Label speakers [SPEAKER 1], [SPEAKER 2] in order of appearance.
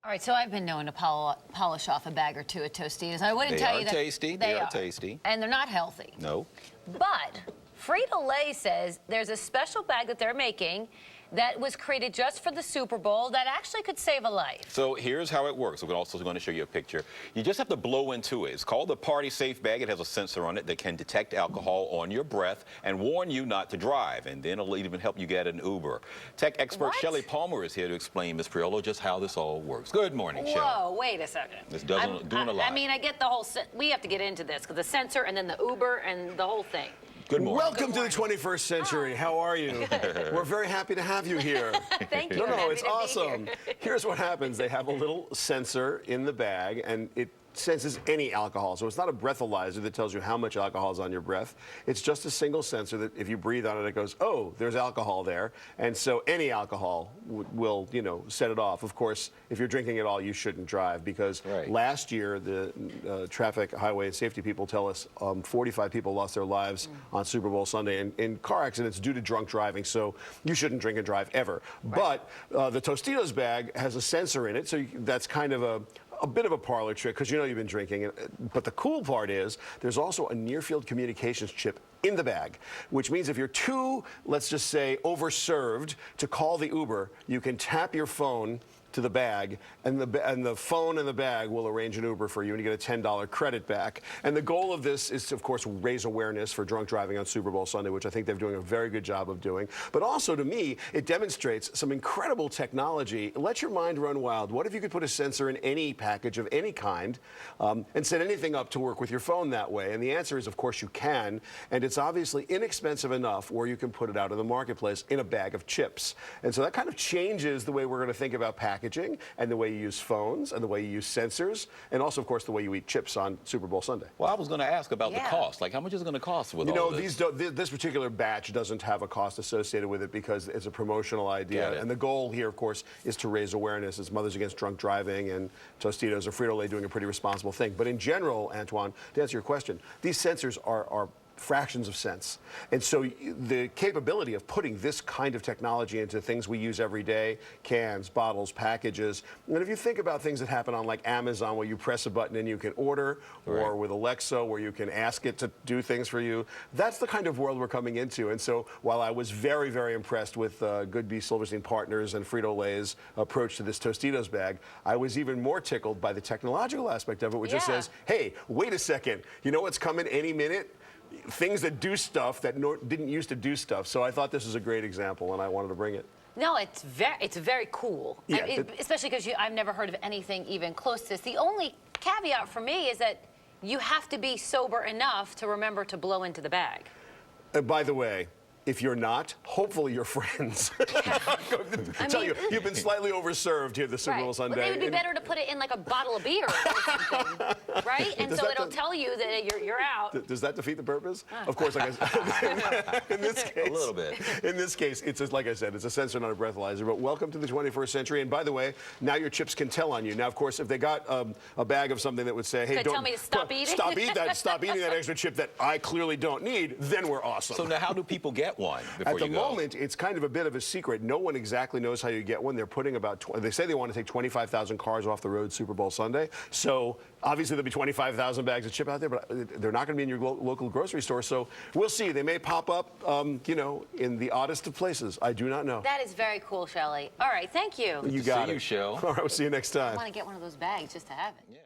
[SPEAKER 1] All right, so I've been known to polish off a bag or two of Tostitos. I wouldn't tell you that
[SPEAKER 2] They are tasty.
[SPEAKER 1] And they're not healthy.
[SPEAKER 2] No.
[SPEAKER 1] But Frito-Lay says there's a special bag that they're making that was created just for the Super Bowl that actually could save a life.
[SPEAKER 2] So here's how it works. We're also going to show you a picture. You just have to blow into it. It's called the Party Safe bag. It has a sensor on it that can detect alcohol on your breath and warn you not to drive. And then it'll even help you get an Uber. Tech expert Shelly Palmer is here to explain, Ms. Priolo, just how this all works. Good morning, Shelly.
[SPEAKER 1] Whoa, wait a second.
[SPEAKER 2] This doing a lot.
[SPEAKER 1] I mean, I get the whole, we have to get into this, because the sensor and then the Uber and the whole thing.
[SPEAKER 2] Good morning.
[SPEAKER 3] Welcome to the 21st century. How are you? We're very happy to have you here.
[SPEAKER 1] Thank you.
[SPEAKER 3] No, it's awesome. Here's what happens. They have a little sensor in the bag, and it senses any alcohol. So it's not a breathalyzer that tells you how much alcohol is on your breath. It's just a single sensor that if you breathe on it, it goes, oh, there's alcohol there. And so any alcohol will, set it off. Of course, if you're drinking it all, you shouldn't drive, because last year, the traffic highway and safety people tell us 45 people lost their lives on Super Bowl Sunday in car accidents due to drunk driving. So you shouldn't drink and drive ever. But the Tostitos bag has a sensor in it, so that's kind of a bit of a parlor trick, because you've been drinking. But the cool part is there's also a near-field communications chip in the bag, which means if you're too, let's just say, overserved to call the Uber, you can tap your phone to the bag, and the phone and the bag will arrange an Uber for you, and you get a $10 credit back. And the goal of this is to, of course, raise awareness for drunk driving on Super Bowl Sunday, which I think they're doing a very good job of doing. But also, to me, it demonstrates some incredible technology. Let your mind run wild. What if you could put a sensor in any package of any kind and set anything up to work with your phone that way? And the answer is, of course, you can. And it's obviously inexpensive enough where you can put it out in the marketplace in a bag of chips. And so that kind of changes the way we're going to think about packaging, and the way you use phones, and the way you use sensors, and also, of course, the way you eat chips on Super Bowl Sunday.
[SPEAKER 2] Well, I was going to ask about the cost. Like, how much is it going to cost with all this?
[SPEAKER 3] This particular batch doesn't have a cost associated with it, because it's a promotional idea. And the goal here, of course, is to raise awareness. It's Mothers Against Drunk Driving, and Tostitos or Frito-Lay doing a pretty responsible thing. But in general, Antwan, to answer your question, these sensors are fractions of cents. And so the capability of putting this kind of technology into things we use every day, cans, bottles, packages, and if you think about things that happen on like Amazon, where you press a button and you can order, or with Alexa, where you can ask it to do things for you, that's the kind of world we're coming into. And so while I was very, very impressed with Goodby Silverstein Partners and Frito-Lay's approach to this Tostitos bag, I was even more tickled by the technological aspect of it, which just says, hey, wait a second, you know what's coming any minute? Things that do stuff that didn't used to do stuff. So I thought this was a great example, and I wanted to bring it.
[SPEAKER 1] No, it's very cool. Yeah, especially because I've never heard of anything even close to this. The only caveat for me is that you have to be sober enough to remember to blow into the bag.
[SPEAKER 3] By the way, if you're not, hopefully you're friends. Tell you, you've been slightly overserved here this Super Bowl Sunday.
[SPEAKER 1] But it would be better to put it in like a bottle of beer or something, right? And so it'll tell you that you're out.
[SPEAKER 3] Does that defeat the purpose? Of course, like I said, in this case,
[SPEAKER 2] a little bit.
[SPEAKER 3] In this case, it's like I said, it's a sensor, not a breathalyzer. But welcome to the 21st century. And by the way, now your chips can tell on you. Now, of course, if they got a bag of something that would say, hey,
[SPEAKER 1] tell me to stop eating.
[SPEAKER 3] Stop eating that extra chip that I clearly don't need, then we're awesome.
[SPEAKER 2] So now, how do people get one before
[SPEAKER 3] At the moment, it's kind of a bit of a secret. No one exactly knows how you get one. They're putting they say they want to take 25,000 cars off the road Super Bowl Sunday. So obviously there'll be 25,000 bags of chip out there, but they're not going to be in your local grocery store. So we'll see. They may pop up, in the oddest of places. I do not know.
[SPEAKER 1] That is very cool, Shelly. All right, thank you.
[SPEAKER 3] You got it.
[SPEAKER 2] See you, Shell.
[SPEAKER 3] All right, we'll see you next time.
[SPEAKER 1] I want to get one of those bags just to have it. Yeah.